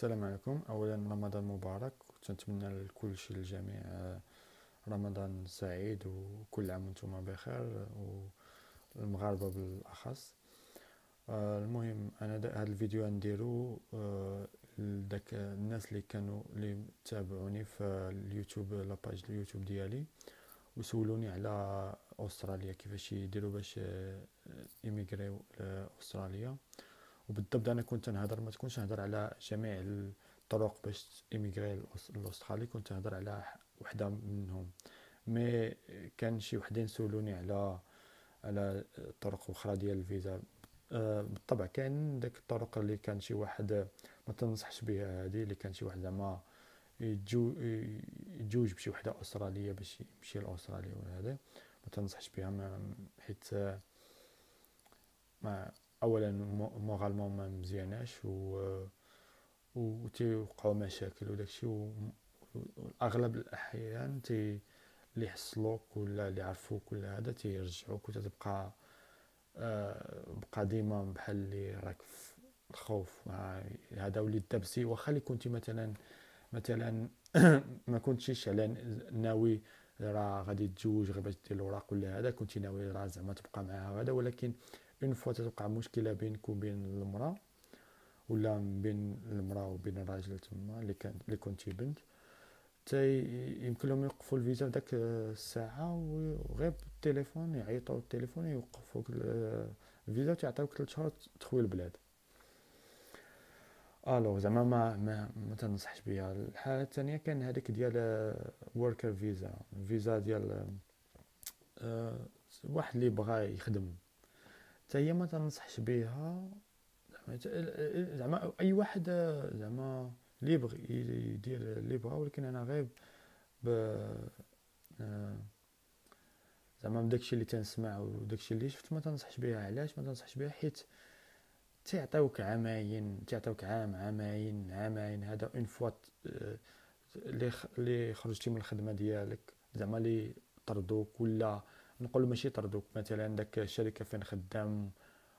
السلام عليكم. اولا رمضان مبارك، وتنتمنى لكل شيء للجميع رمضان سعيد وكل عام وانتم بخير، والمغاربه بالاخص. المهم انا هذا الفيديو غنديرو لداك الناس اللي كانوا اللي تابعوني في اليوتيوب، لاباج اليوتيوب ديالي، وسولوني على استراليا كيفاش يديروا باش يميغريو لاستراليا. وبالضبط انا كنت نهضر، ما تكونش نهضر على جميع الطرق باش ايميغري لاستراليا، كنت نهضر على وحده منهم. مي كان شي وحدين سولوني على طرق اخرى ديال الفيزا. بالطبع كاين داك الطرق اللي كان شي واحد ما تنصحش بها، هذه اللي كان شي واحد زعما يتزوج بشي وحده استراليه باش يمشي لاستراليا، وهذا ما تنصحش بها. حيت ما اولا مورالمون ما مزياناش، و تيوقعوا مشاكل وداكشي، واغلب الاحيان اللي يحصلوك ولا اللي يعرفوك ولا هذا تيرجعوك، وتتبقى بقى ديما بحال اللي راك في الخوف. هذا وليد دابسي، واخا اللي كنتي مثلا ما كنتيش على ناوي راه غادي تتزوج غير باش دير الاوراق ولا هذا، كنتي ناوي راه زعما تبقى معها هذا، ولكن اون فوا تتوقع مشكله بينك وبين المراه، ولا بين المراه وبين الراجل تما اللي كنتي بنت، يمكن لهم يوقفوا الفيزا في داك الساعه، وغير بالتليفون يعيطوا التليفون يوقفوك الفيزا وتعطيوك 3 شهور تخوي البلاد. الو زعما ما تنصحش بها. الحاله الثانيه كان هذيك ديال وركر فيزا، فيزا ديال واحد اللي بغى يخدم، حتى هي ما تنصحش بها. زعما اي واحد زعما اللي يبغي يدير اللي بغا، ولكن انا غير ب زعما بداكشي اللي تنسمع وداكشي اللي شفت ما تنصحش بها. علاش ما تنصحش بها؟ حيت تعطيوك عامين، تعطيوك عامين هذا اون فوا اللي خرجتي من الخدمه ديالك، زعما اللي طردوك، ولا نقول ماشي طردوك، مثلا داك الشركه فين خدام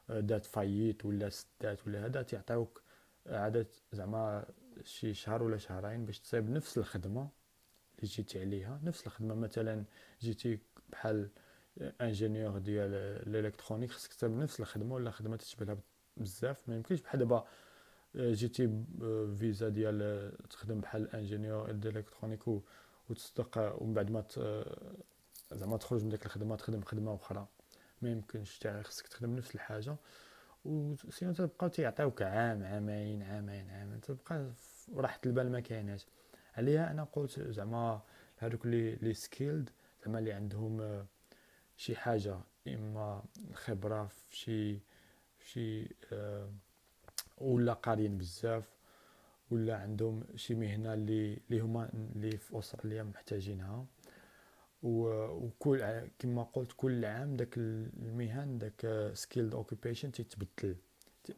دات فايت ولا سدات ولا هذا، تعطيوك عدد زعما شي شهر ولا شهرين باش تصيب نفس الخدمه اللي جيتي عليها. نفس الخدمه مثلا جيتي بحال انجينيور ديال الالكترونيك، خصك تصيب نفس الخدمه ولا خدمه تشبه بزاف. ما يمكنش بحال دابا جيتي فيزا ديال تخدم بحال انجينيور ديال الالكترونيك وتصدق، ومن بعد ما زعما تخرج من ديك الخدمه تخدم خدمه اخرى. ما يمكنش، خصك تخدم نفس الحاجه، وسينو تبقاو تيعطيوك عامين تبقى راحة البال ما كايناش. عليها انا قلت زعما هذوك لي سكيلد، زعما اللي عندهم شي حاجه، اما خبره في شي ولا قاريين بزاف، ولا عندهم شي مهنه اللي هما اللي في استراليا محتاجينها. وكل كما قلت كل عام داك المهن داك سكيلد اوكيبيشن تيتبدل.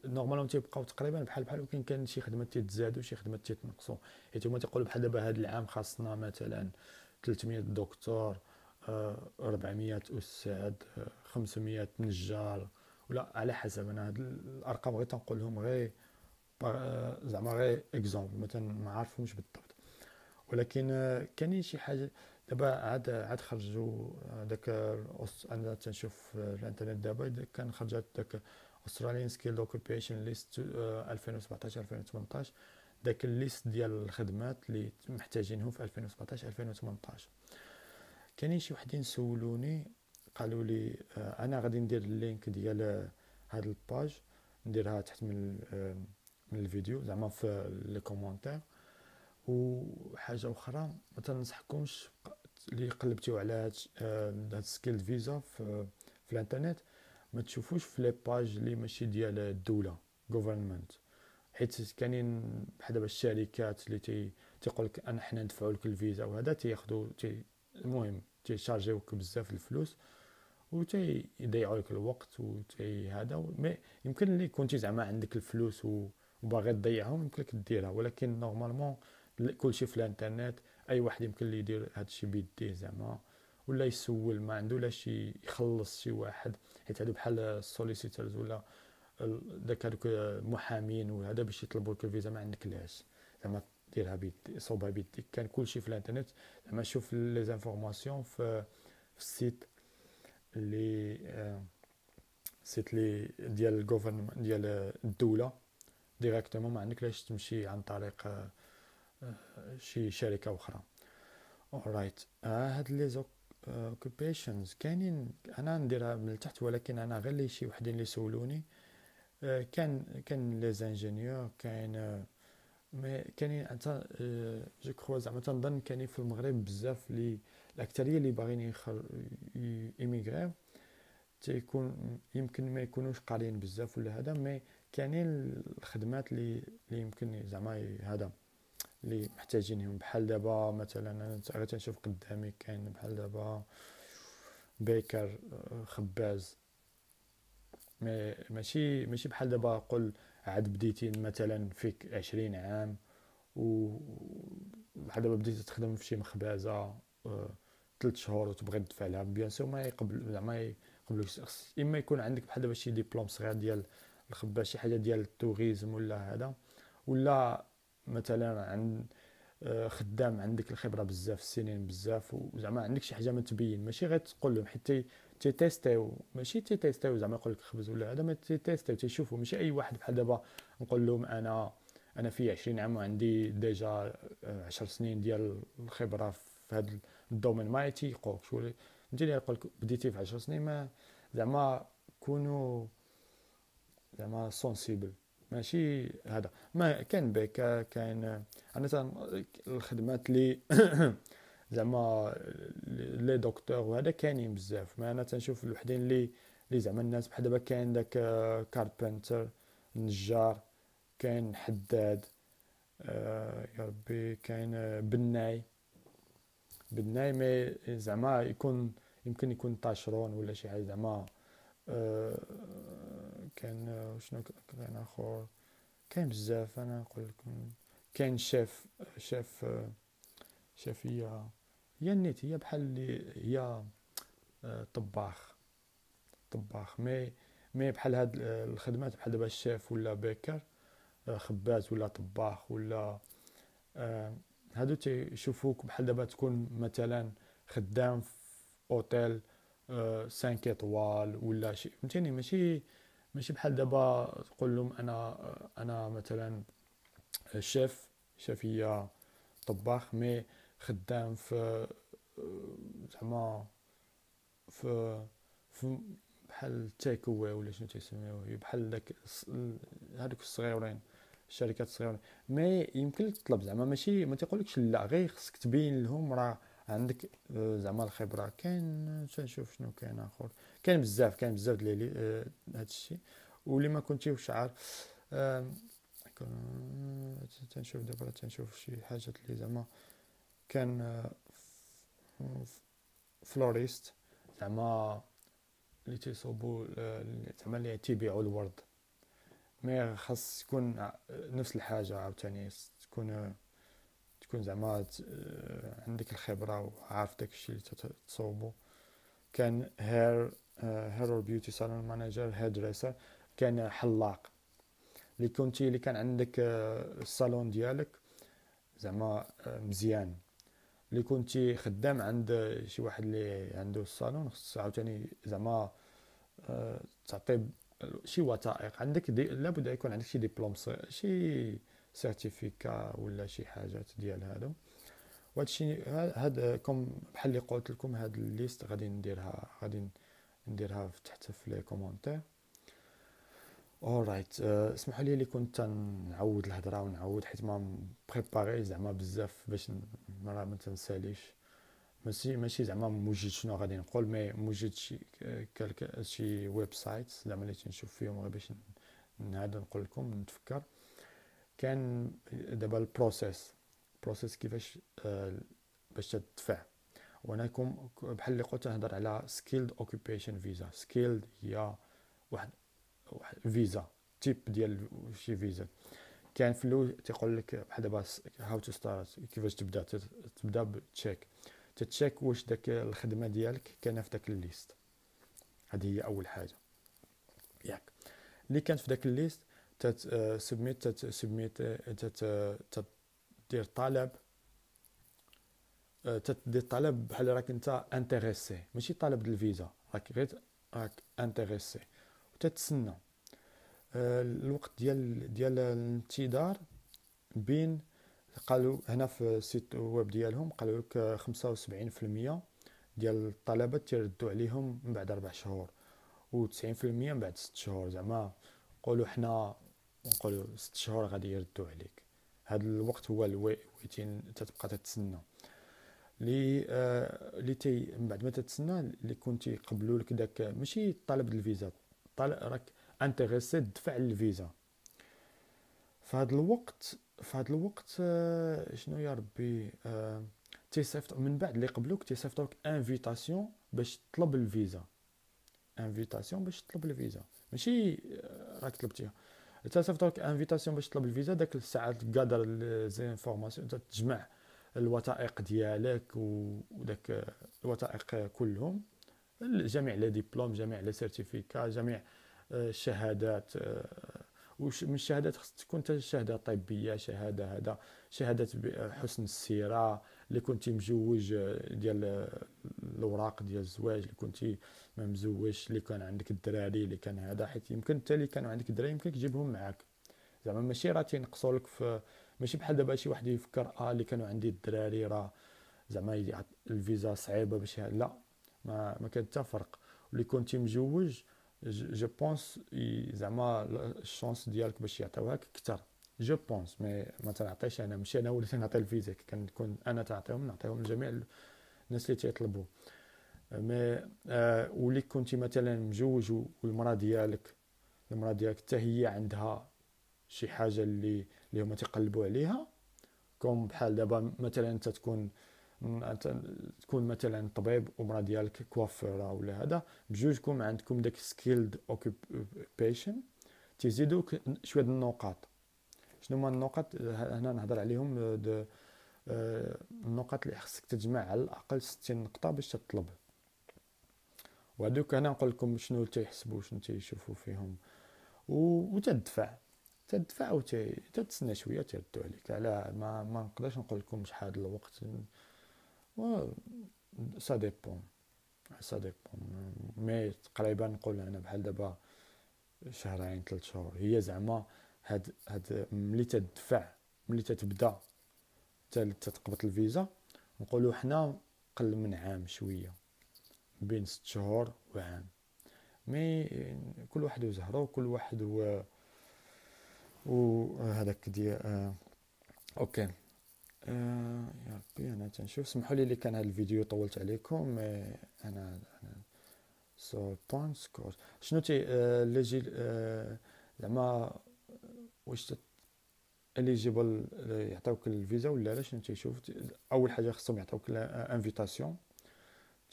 نورمالمون تيبقاو تقريبا بحال، ولكن كاين شي خدمات تيتزادوا شي خدمات تيتنقصوا. حيت هما تيقولوا بحال دابا هذا العام خاصنا مثلا 300 دكتور، 400 استاذ، 500 نجار، ولا على حسب. انا هاد الارقام غير تنقولهم غير زعما غير اكزومبل، مثلا ما عارفهمش بالضبط. ولكن كاينين شي حاجه دابا عاد خرجوا داك انا تنشوف في الانترنت دابا كان خرجت داك Australian Skilled Occupation List 2017 2018، داك الليست ديال الخدمات اللي محتاجينهم في 2017 2018. كاينين شي وحدين سولوني قالوا لي انا غادي ندير اللينك ديال هاد الباج، نديرها تحت من الفيديو زعما في لي كومونتير. وحاجه اخرى ما تنصحكمش اللي قلبتيو على هاد سكيل فيزا في الانترنت، ما تشوفوش في لي باج اللي ماشي ديال الدوله غوفرنمنت. حيت كاينين بحال دابا الشركات اللي تيقول لك انا حنا ندفعوا لك الفيزا وهذا تياخذوا المهم تيشارجيوك بزاف الفلوس وتيضيعوا لك الوقت هذا. مي يمكن اللي كنتي زعما عندك الفلوس وباغي تضيعهم يمكن لك ديرها، ولكن نورمالمون كلشي في الانترنت. اي واحد يمكن ليه يدير هادشي بيديه زعما، ولا يسول ما عنده لا شي يخلص شي واحد. حيت هادو بحال السوليسيترز ولا داك هادوك المحامين وهذا باش يطلبوا لك الفيزا ما عندك لاش، زعما ديرها بيديك، صوبها بيديك، كان كلشي في الانترنت. زعما شوف لي زانفورماسيون في السيت اللي سيت لي ديال الجوفرنمنت ديال الدوله ديريكتومون، ما عندك لاش تمشي عن طريق شي شركه اخرى. اورايت هاد لي اوكوبيشنز كاينين، انا نديرها من التحت، ولكن انا غير لي شي وحدين اللي سولوني. كان لي زانجينيور، كاين مي كاينين انت جو كخوا زعما تنظن كاينين في المغرب بزاف لي الاكثريه اللي باغيين ايميغريو، تيكون يمكن ما يكونوش قاريين بزاف ولا هذا، مي كاينين الخدمات اللي يمكن زعما هذا اللي محتاجينهم. بحال دابا مثلا انا غير تنشوف قدامي كاين بحال دابا بيكر، خباز، ماشي بحال دابا قول عاد بديتي مثلا فيك 20 عام و بحال دابا بديتي تخدم في شي مخبزه 3 شهور وتبغي تدفع لها، بيان سور ما يقبل زعما يقبلوك. اما يكون عندك بحال دابا شي ديبلوم صغير ديال الخباز، شي حاجه ديال التوريزم ولا هذا، ولا مثلا عند خدام عندك الخبره بزاف السنين بزاف، وزعما عندك شي حاجه ما تبين، ماشي غير تقول لهم حتى تيتيستيو، ماشي تيتيستيو زعما يقول لك خبز ولا هذا، ما تيتيستيو تيشوفوا. ماشي اي واحد بحال دابا نقول لهم انا في 20 عام وعندي ديجا 10 سنين ديال الخبره في هذا الدومين، ما تيقوك شو فهمتيني. يقول لك بديتي في 10 سنين، ما زعما كونوا زعما سونسيبل، ماشي هذا. ما كان بك كاين انا الخدمات اللي زعما لي دكتور وهذا كاينين بزاف، ما انا تنشوف الوحدين اللي زعما الناس بحال دابا كاين داك كاربنتر، نجار، كاين حداد، يا ربي كاين بناي مي زعما يمكن يكون طاشرون ولا شي حاجه زعما. كاين شنو كاين اخر، كاين بزاف انا نقول لكم. كاين شيف هي النيت، هي بحال اللي هي طباخ مي بحال هاد الخدمات بحال دابا الشيف ولا بيكر، خباز ولا طباخ ولا هادو تيشوفوك بحال دابا تكون مثلا خدام في اوتيل 5 ايطوال ولا شي، فهمتيني. ماشي بحال دابا تقول لهم انا مثلا شيفية طباخ مي خدام في زعما في في بحال تيك اواي ولا شنو تيسميوه، بحال داك هذوك الصغيورين، الشركات الصغيرين. مي يمكن لك تطلب زعما، ماشي ما تيقولكش لا، غير خصك تبين لهم راه عندك زعما الخبره. كاين تنشوف شنو كاين اخر، كاين بزاف ديال هذا الشيء. واللي ما كنتيش عارف تنشوف دابا، تنشوف شي حاجات اللي زعما كان فلوريست، زعما اللي تيصوبوا زعما اللي تيبيعوا الورد. مي خاص تكون نفس الحاجه عاوتاني، تكون زعما عندك الخبره وعارف داك الشيء اللي تصوبو. كان هير اور بيوتي سالون مانجر، هير دريسر، كان حلاق اللي كان عندك الصالون ديالك زعما مزيان، اللي كنتي خدام عند شي واحد اللي عنده الصالون، خص عاوتاني زعما تعطي شي وثائق عندك لابد يكون عندك شي ديبلوم، شي سيرتيفيكا ولا شي حاجات ديال هادو. وهادشي هاد كوم بحال اللي قلت لكم، هاد الليست غادي نديرها تحت في لي كومونتير. اورايت اسمحوا لي اللي كنت نعاود الهضره ونعاود، حيت ما بريباري زعما بزاف باش ما تنساليش. ماشي زعما موجد شنو غادي نقول، مي موجد شي ويب سايت زعما اللي تنشوف فيهم غير باش هذا نقول لكم نتفكر. كان دابا البروسيس كيفاش باش تدفع. وانا بحال اللي قلت نهضر على سكيلد اوكيبيشن فيزا. سكيلد هي واحد فيزا تيب ديال شي فيزا. كان في الاول تيقول لك بحال دابا هاو تو ستارت، كيفاش تبدا بتشيك، تتشيك واش داك الخدمه ديالك كاينه في داك الليست. هذه هي اول حاجه ياك. اللي كانت في داك الليست سبميت تدير طلب، تدير طلب بحال راك انت انتريسي، ماشي طلب ديال الفيزا، راك غير راك انتريسي وتتسنى. الوقت ديال الانتظار بين، قالوا هنا في السيت ويب ديالهم قالوا لك 75% ديال الطلبات تيردوا عليهم من بعد 4 شهور، و90% من بعد 6 شهور. زعما نقولوا حنا نقولوا 6 شهور غادي يردوا عليك. هذا الوقت هو الويتين تتبقى تتسنى لي تي من بعد ما تتسنى اللي كنتي يقبلوا لك داك، ماشي طلب الفيزا، طالب راك انتريسي تدفع الفيزا. في هذا الوقت شنو يا ربي، تيصيفط من بعد اللي قبلوك تيصيفطوك انفيتاسيون باش تطلب الفيزا، انفيتاسيون باش تطلب الفيزا، ماشي راك طلبتيها. تصيفطوك انفيتاسيون باش تطلب الفيزا. داك الساعات قادر زي انفورماسيون تجمع الوثائق ديالك وداك الوثائق كلهم، جميع لي ديبلوم، جميع لي سيرتيفيكا، جميع الشهادات. وش من الشهادات خص تكون حتى شهاده طبيه، شهاده هذا، شهاده حسن السيره، اللي كنتي مزوج ديال الاوراق ديال الزواج، اللي كنتي ما مزوجش، اللي كان عندك الدراري، اللي كان هذا، حيت يمكن حتى اللي كانوا عندك الدراري يمكن تجيبهم معاك. زعما ماشي راه تينقصوا لك في، ماشي بحال دابا شي واحد يفكر اللي كانوا عندي الدراري راه زعما الفيزا صعيبه باش لا، ما كان حتى فرق. واللي كنتي مزوج جو بونس زعما الشانس ديالك باش يعطيوهاك اكثر، جو بونس. مي ما تنعطيش انا، ماشي انا وليت نعطي الفيزا، كنكون انا نعطيهم لجميع الناس اللي تيطلبوا. مي ولي كنتي مثلا مزوج والمراه ديالك حتى هي عندها شي حاجه اللي هما تيقلبوا عليها، كوم بحال دابا مثلا انت تكون مثلا طبيب ومرا ديالك كوافيره ولا هذا، بجوجكم عندكم داك سكيلد اوكيبيشن، تيزيدوك شويه النقاط. شنو هما النقاط هنا نهضر عليهم؟ النقاط اللي خصك تجمع على الاقل 60 نقطه باش تطلب. وهذوك انا نقول لكم شنو تيحسبوا، شنو تيشوفوا فيهم، تدفع وتتسنى شويه تردوا عليك. على ما نقدرش نقول لكم شحال الوقت، و سا ديبون مي تقريبا نقول انا بحال دابا شهرين 3 شهور. هي زعما هاد ملي تتبدا تتقبط الفيزا، نقولوا حنا قل من عام شويه، بين 6 شهور وعام. مي كل واحد وزهره، كل واحد وهذاك ديال اوكي. يا ربي انا تنشوف، سمحوا لي اللي كان هذا الفيديو طولت عليكم. انا سو بوينت سكور شنو تي ليجي زعما واش اليجيبل يعطيوك الفيزا ولا لا؟ شنو تيشوف؟ اول حاجه خصهم يعطيوك انفيتاسيون،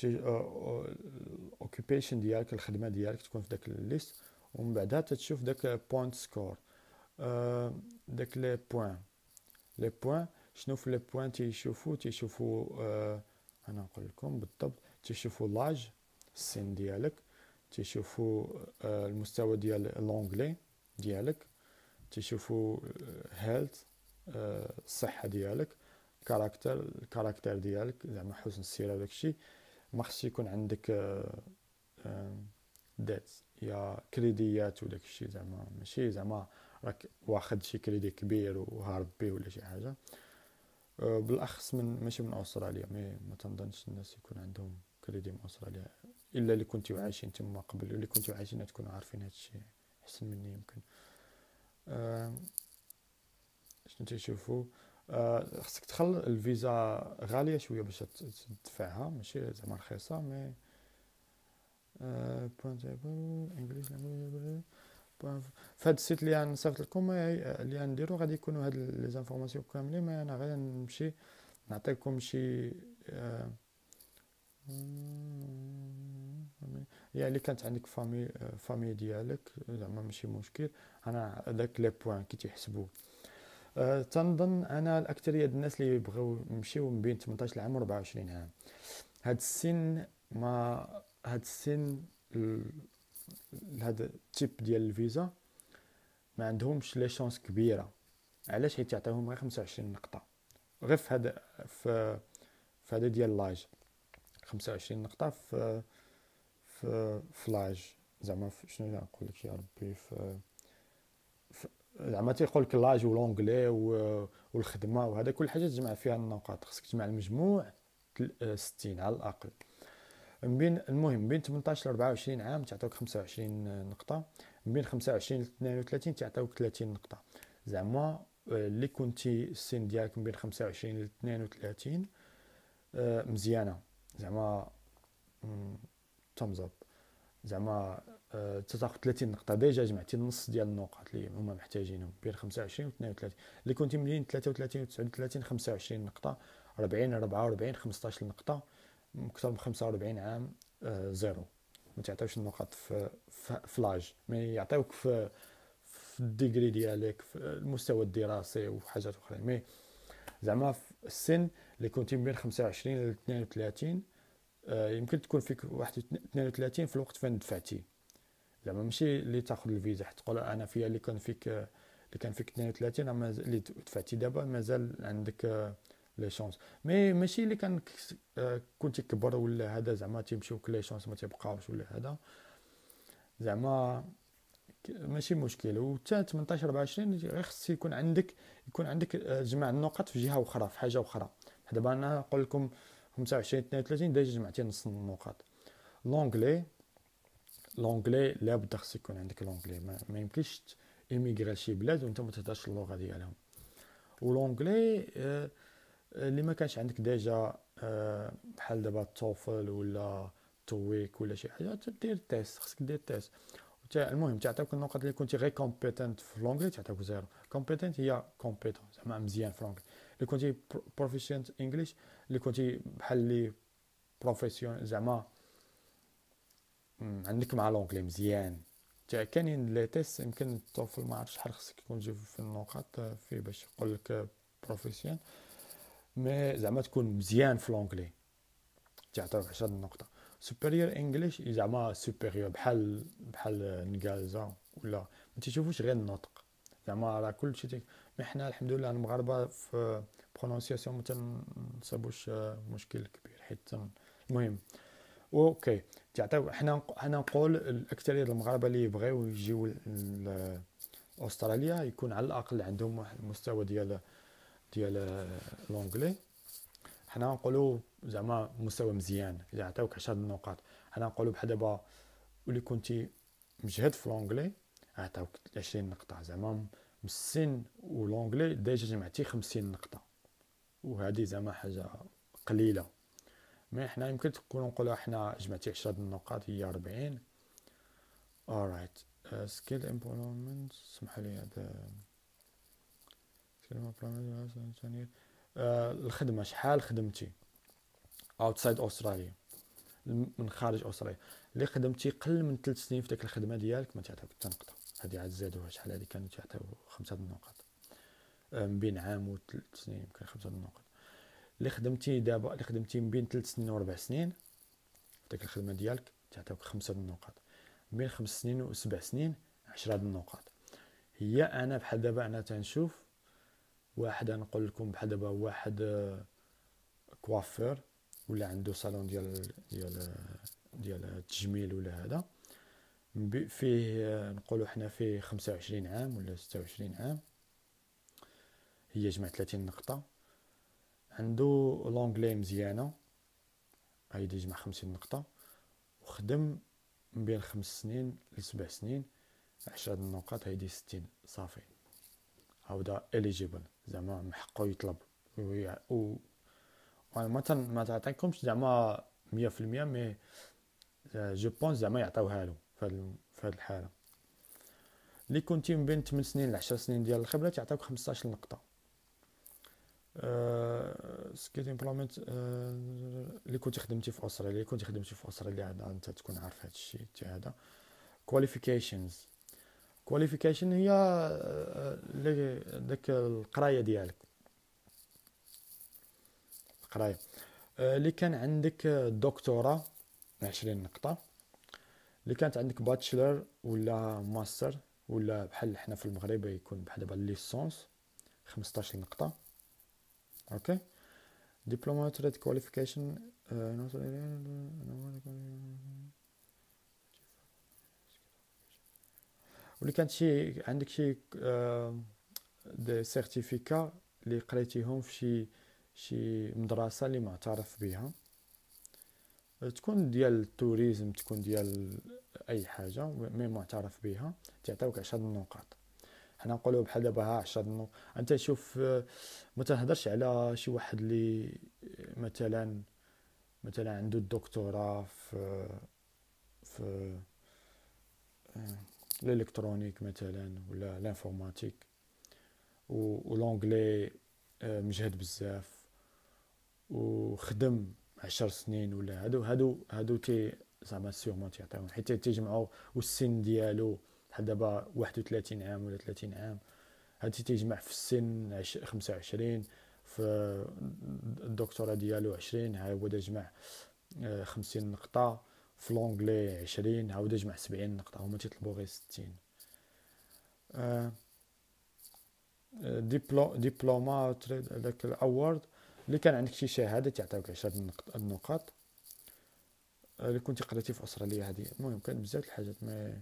الاوكيبيشن ديالك، الخدمه ديالك تكون في داك الليست، ومن بعدها تتشوف داك بوينت سكور. داك لي بوين شنو في لي بوين تيشوفوا انا نقول لكم بالضبط. تيشوفوا لاج، السن ديالك، تيشوفوا المستوى ديال لونغلي ديالك، تيشوفوا هيلث، الصحه ديالك، الكاركتر ديالك، زعما حسن السيره وداكشي. ما خصش يكون عندك ديت يا كريديات وداكشي، زعما ماشي زعما راك واخد شي كريدي كبير وهارب بيه ولا شي حاجه. بالاخص ماشي من استراليا، ما تنظنش الناس يكون عندهم كريدي من استراليا، الا اللي كنتو عايشين تما قبل، اللي كنتو عايشين تكونوا عارفين هادشي احسن مني يمكن. شنو تيشوفوا؟ خصك تخل الفيزا غاليه شويه باش تدفعها، ماشي زعما رخيصه. مي انجليش في هاد السيت اللي غنصيفط لكم اللي غنديرو غادي يكونوا هاد لي زانفورماسيون كاملين. ما انا غير نمشي نعطيكم شي يعني اللي كانت عندك فامي ديالك زعما ماشي مشكل. انا داك لي بوين كي تيحسبوا. تنظن انا الاكثريه ديال الناس اللي يبغيو يمشيو من بين 18 عام و 24 عام، هاد السن هاد السن هذا التيب ديال الفيزا ما عندهمش لي شانس كبيره. علاش؟ حيت يعطيوهم غير 25 نقطه غير في هذا، في هذا ديال لاج. 25 نقطه في لاج. زعما شنو نقول لك يا ربي، زعما تيقول لك لاج ولونجلي والخدمه وهذا كل حاجه تجمع فيها النقاط. خصك تجمع المجموع 60 على الاقل. من بين المهم من بين 18 ل 24 عام تعطيوك 25 نقطه، من بين 25 ل 32 تعطيوك 30 نقطه. زعما اللي كنتي السن ديالك من بين 25 ل 32 مزيانه، زعما تمز اب. زعما تاخذ 30 نقطه ديجا، جمعتي النص ديال النقاط اللي هما محتاجينهم بين 25 و 32. اللي كنتي بين 33 و 39 25 نقطه، 40 44 15 نقطه، اكثر من 45 عام زيرو. ما تعطيوش النقاط في لاج، ما يعطيوك في الديجري ديالك، في المستوى الدراسي وحاجات اخرى. مي زعما في السن اللي كنتي بين 25 ل 32 يمكن تكون فيك واحد 32 في الوقت فين دفعتي. زعما ماشي اللي تاخذ الفيزا حتى تقول انا فيها اللي كان فيك 32 اما اللي دفعتي دابا مازال عندك لي شونس. مي ماشي اللي كان كنت كبر ولا هذا زعما تيمشيوك لي شونس ما تيبقاوش ولا هذا، زعما ماشي مشكل. و حتى 18 24 غير خص يكون عندك جمع النقاط في جهه اخرى، في حاجه اخرى. دابا انا نقول لكم 25 32 ديجا جمعتي نص النقاط. لونجلي لابد خص يكون عندك لونجلي، ما يمكنش ايميغري لشي بلاد وانت ما تهضرش اللغه ديالهم. ولونجلي اللي ما كانش عندك ديجا بحال دابا توفل ولا تويك ولا شي حاجه تدير تيست، خصك دير تيست. المهم تعطيوك النقط اللي كنتي غير كومبيتنت في لونجلي تعطيوك زيرو. كومبيتنت هي كومبيتون زعما مزيان في لونجلي. اللي كنتي بروفيشنت انجليش، اللي كنتي بحال لي بروفيسيون زعما عندك مع لونجلي مزيان. كاينين لي تيست يمكن التوفل ما عرفتش شحال خصك يكون تجيب في النقاط فيه باش يقول لك بروفيسيون. مي زعما تكون مزيان في لونجلي تعطيوك 10 نقطه. سوبيريور انجليش زعما سوبيريور بحال النقالزه ولا ما تشوفوش غير النطق، زعما راه كلشي مي حنا الحمد لله المغاربه في برونونسياسيون ما تنصابوش مشكل كبير حيت المهم. اوكي تعطيو حنا نقول الاكثريه المغاربه اللي يبغيو يجيو لاستراليا يكون على الاقل عندهم واحد المستوى ديال لونجلي. حنا نقولوا زعما مستوى مزيان اذا عطاوك 10 نقاط. حنا نقولوا بحال دابا ولي كنتي مجهد في لونجلي عطاوك 20 نقطه. زعما مسن ولونجلي ديجا جمعتي 50 نقطه، وهذه زعما حاجه قليله. مي حنا يمكن تكونوا نقولوا حنا جمعتي 10 نقاط هي 40. alright. skill employment سمحوا لي هذا الخدمه شحال خدمتي outside أستراليا، من خارج أستراليا. اللي خدمتي قل من 3 سنين في ديك الخدمه ديالك ما تعطيك حتى نقطه. هذه عاد زادوها شحال، هذه كانوا تعطيو 5 نقاط. من بين عام و 3 سنين يمكن 5 نقاط. اللي خدمتي دابا اللي خدمتي من بين 3 سنين و 4 سنين في ديك الخدمه ديالك تعطيوك 5 نقاط. من بين 5 سنين و 7 سنين 10 نقاط. هي انا بحال دابا انا تنشوف واحد، نقول لكم بحال دابا واحد كوافير ولا عنده صالون ديال التجميل ولا هذا، فيه نقولوا حنا فيه 25 عام ولا 26 عام، هي جمع 30 نقطه. عنده لونجلي مزيانه هيدي جمع 50 نقطه، وخدم من بين 5 سنين ل 7 سنين 10 نقاط هيدي 60 صافي. هاودا اليجيبل زعما من حقه يطلب و ما تعطيكمش زعما 100% مي جو بونس زعما يعطيوها له في هذه الحاله. اللي كنتي من بين 8 سنين ل 10 سنين ديال الخبره تعطيوك 15 نقطه. سكيل امبلويمنت اللي كنتي خدمتي في استراليا هذا انت تكون عارف هذا الشيء تاع هذا. كواليفيكيشنز هي داك القرايه ديالك، القرايه اللي كان عندك دكتوراه 20 نقطه، اللي كانت عندك باتشلر ولا ماستر ولا بحال حنا في المغرب يكون بحال دابا ليسونس 15 نقطة. اوكي. دبلومة تريد كواليفيكيشن. واللي كانت شي عندك شي دي سيرتيفيكا اللي قريتيهم في شي مدرسة اللي معترف بها، تكون ديال التوريزم، تكون ديال اي حاجة مي معترف بها، تعطيوك 10 نقاط. حنا نقولوا بحال دابا ها 10 نقاط. انت شوف، ما تهضرش على شي واحد اللي مثلا عنده الدكتوراه في الالكترونيك مثلا ولا الانفورماتيك ولونجلي مجهد بزاف وخدم 10 سنين، ولا هادو تي زعما سيغمون تيعطيهم، حيت تيجمعوا والسن ديالو بحال دابا 31 عام ولا 30 عام، هادي تيجمع في السن 25، في الدكتوراه ديالو 20، ها هو جمع 50 نقطة، في لونجلي 20 عاود جمع 70 نقطة، هما تيطلبوا غير 60. ديبلوما داك الاورد اللي كان عندك شي شهادة تعطيوك 10 النقاط. اللي كنت قريتي في استراليا هذه، المهم كان بزاف الحاجات ما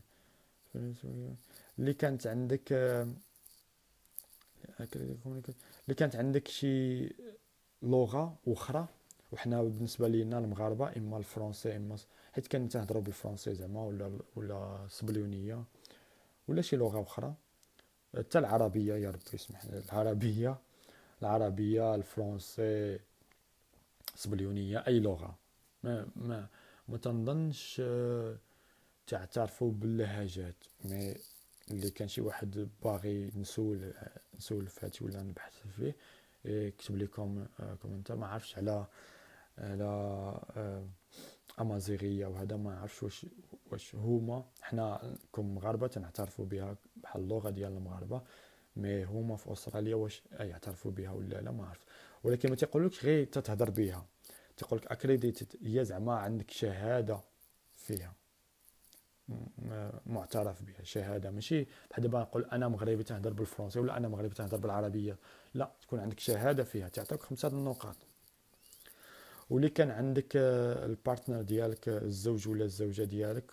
اللي كانت عندك اللي كانت عندك شي لغة أخرى. وحنا بالنسبة لينا المغاربة إما الفرنسي إما حيت كنهضروا بالفرنسي زعما ولا الصبليونية ولا شي لغة أخرى، حتى العربية يا ربي يسمح لي، العربية الفرنسي الصبليونية أي لغة ما تنظنش تعترفوا باللهجات. مي اللي كان شي واحد باغي نسول فاتي ولا نبحث فيه يكتب لكم كومنتار. ما عرفش على امازيغيه وهذا، ما عرفش واش هما حنا كمغاربه تنعترفوا بها بحال اللغه ديال المغاربه، مي هما في استراليا واش يعترفوا بها ولا لا ما عرفت. ولكن ما تيقولوكش غير تتهضر بها، تيقولك اكريديتد، هي زعما عندك شهاده فيها معترف بها، شهاده ماشي بحال دابا نقول انا مغربي تهضر بالفرنسي ولا انا مغربي تهضر بالعربيه، لا تكون عندك شهاده فيها تعطيك 5 النقاط. واللي كان عندك البارتنر ديالك، الزوج ولا الزوجه ديالك،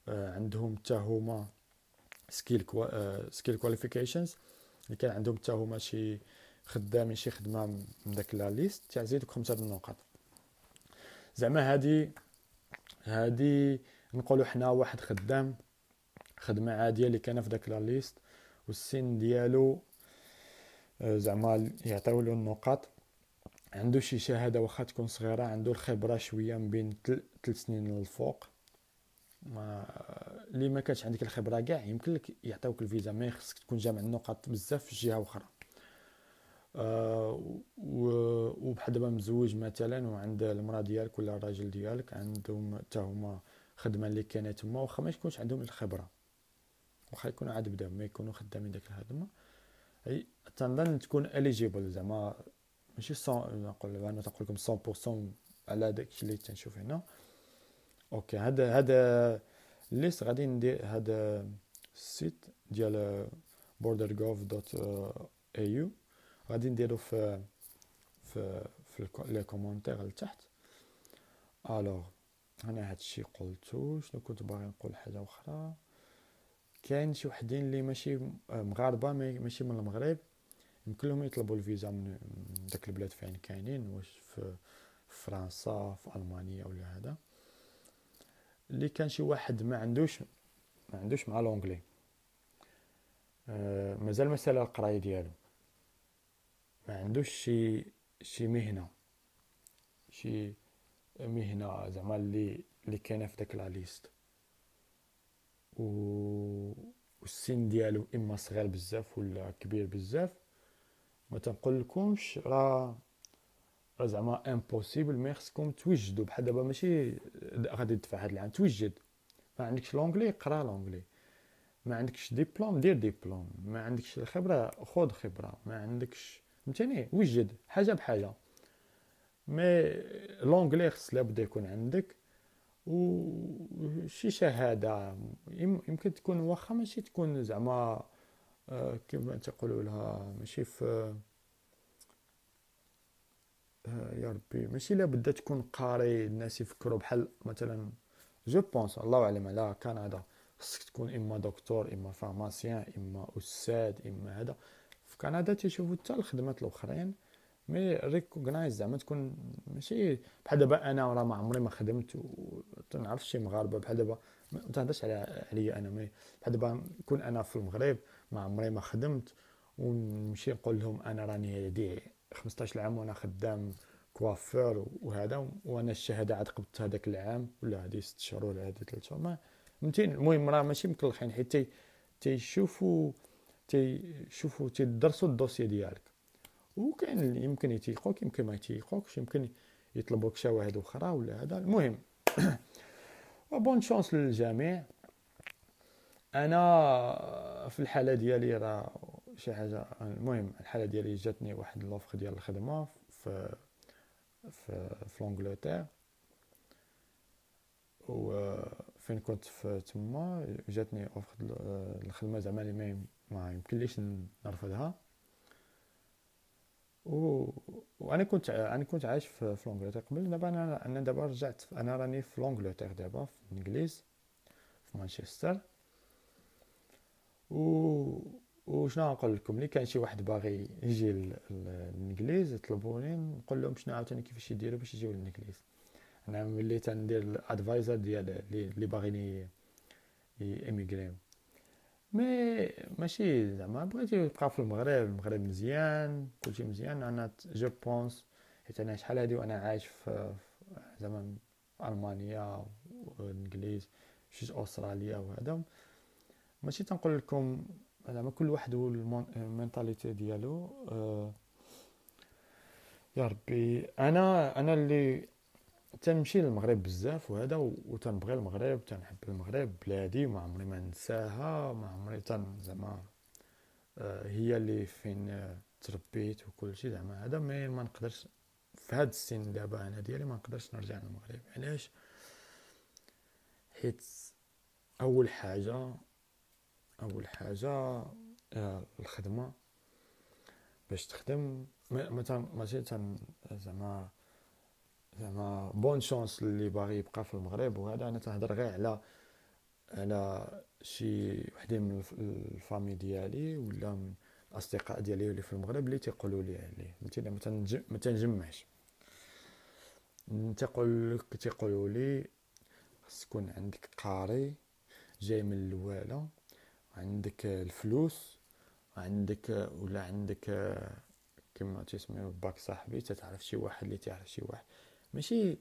عندهم حتى هما سكيل كواليفيكيشنز، اللي كان عندهم حتى هما شي خدامين شي خدمه من داك لا ليست، تعزيدك 5 النقاط. زعما هادي نقولوا حنا واحد خدام خدمه عاديه اللي كان في داك لا ليست والسن ديالو زعما يعطيو له النقاط، عنده شي شهاده واخا تكون صغيره، عنده الخبره شويه من بين 3 سنين للفوق. ما اللي ما كانش عندك الخبره كاع يمكن لك يعطيوك الفيزا، ما خصك تكون جامع النقاط بزاف في جهه اخرى. وبحال دابا مزوج مثلا وعند المراه ديالك ولا الراجل ديالك عندهم حتى هما خدمه اللي كانت تما، واخا ما يكونش عندهم الخبره، واخا يكونوا عاد بداو ما يكونوا خدامين داك الخدمه، اي تنظن تكون اليجيبل زعما ماشي نقول انا تنقول لكم 100% على داكشي اللي تنشوف هنا. اوكي، هذا ليست غادي ندير هذا السيت ديال bordergov.au غادي نديرو في لي كومونتير لتحت. الوغ انا هادشي قلتو. شنو كنت باغي نقول حاجه اخرى؟ كاين شي وحدين اللي ماشي مغاربه ماشي من المغرب، يمكن لهم يطلبوا الفيزا من داك البلاد فين كاينين، واش في فرنسا في المانيا ولا هذا. اللي كان شي واحد ما عندوش مع لونجلي، مازال مسألة القرايه ديالو، ما عندوش شي مهنه زعما اللي كاينه في داك لا ليست، والسن ديالو اما صغير بزاف ولا كبير بزاف، ما تنقول لكمش راه زعما امبوسيبل، ما خصكم توجدوا. بحال دابا ماشي غادي تدفع هذا العام، توجد. ما عندكش لونجلي قرا لونجلي، ما عندكش ديبلوم دير ديبلوم، ما عندكش الخبره خذ خبره، ما عندكش فهمتيني وجد حاجه بحاجه. مي لونجلي خص لابد يكون عندك، وشي شهاده يمكن تكون واخا ماشي تكون زعما كيما تقولوا لها ماشي في يا ربي ماشي لابد تكون قاري الناس يفكروا بحال مثلا جو بونس الله اعلم على كندا خصك تكون اما دكتور اما فارماسيان اما استاذ اما هذا في كندا تيشوفوا حتى الخدمات الاخرين مي ريكوغنايز زعما تكون ماشي بحال دابا انا راه ما عمري ما خدمت وتنعرف شي مغاربه بحال دابا ما تهضرش عليا انا مي بحال دابا نكون انا في المغرب ما عمري ما خدمت ونمشي نقول لهم انا راني هادي 15 عام وانا خدام كوافير وهذا وانا الشهاده عاد قبضت هذاك العام ولا هذه 6 شهور ولا هذه 3 شهور ما فهمتي المهم راه ماشي مكلخين حيت تيشوفوا تيدرسوا الدوسي ديالك وكاين اللي يمكن يتيقوك يمكن ما يتيقوكش يمكن يطلبوك شواهد اخرى ولا هذا المهم بون شانس للجميع. انا في الحاله ديالي راه شي حاجه المهم الحاله ديالي جاتني واحد لوفر ديال الخدمه في لونجلتير وفين كنت في تما جاتني اوفر الخدمه زعما اللي ما يمكنليش نرفضها و... وانا كنت عايش في لونجلتير قبل دابا انا دابا رجعت انا راني في لونجلتير دابا في الانجليز في مانشستر و وشنو نقول لكم ملي كان شي واحد باغي يجي للانجليز يطلبوني نقول لهم شنو عاوتاني كيفاش يديروا باش يجيو للانجليز. انا ملي تندير الادفايزر ديال اللي باغيين ايميغريو مي ماشي زعما بغيتي يبقى في المغرب مزيان كلشي مزيان انا جو بونس حيت انا شحال هادي وانا عايش زعما في المانيا والانجليز شي استراليا وهذا ماشي تنقول لكم زعما كل واحد والمينتاليتي ديالو يا ربي انا اللي تنمشي للمغرب بزاف وهذا وتنبغي المغرب تنحب المغرب بلادي وما عمري ما ننساها ما عمري زعما هي اللي فين تربيت وكل شيء زعما هذا ما نقدرش في هذا السن دابا انا ديالي ما نقدرش نرجع للمغرب علاش حيت اول حاجه الخدمه باش تخدم ماشي زعما بون شانس اللي باغي يبقى في المغرب وهذا انا تهضر غير على شي وحدين من الفامي ديالي ولا من الاصدقاء ديالي اللي في المغرب اللي تيقولوا لي عليه فهمتي ما تنجمعش تيقولوا لي خص تكون عندك قاري جاي من الوالا عندك الفلوس ولا عندك كما تسميو باك صاحبي تتعرف شي واحد اللي تعرف شي واحد ماشي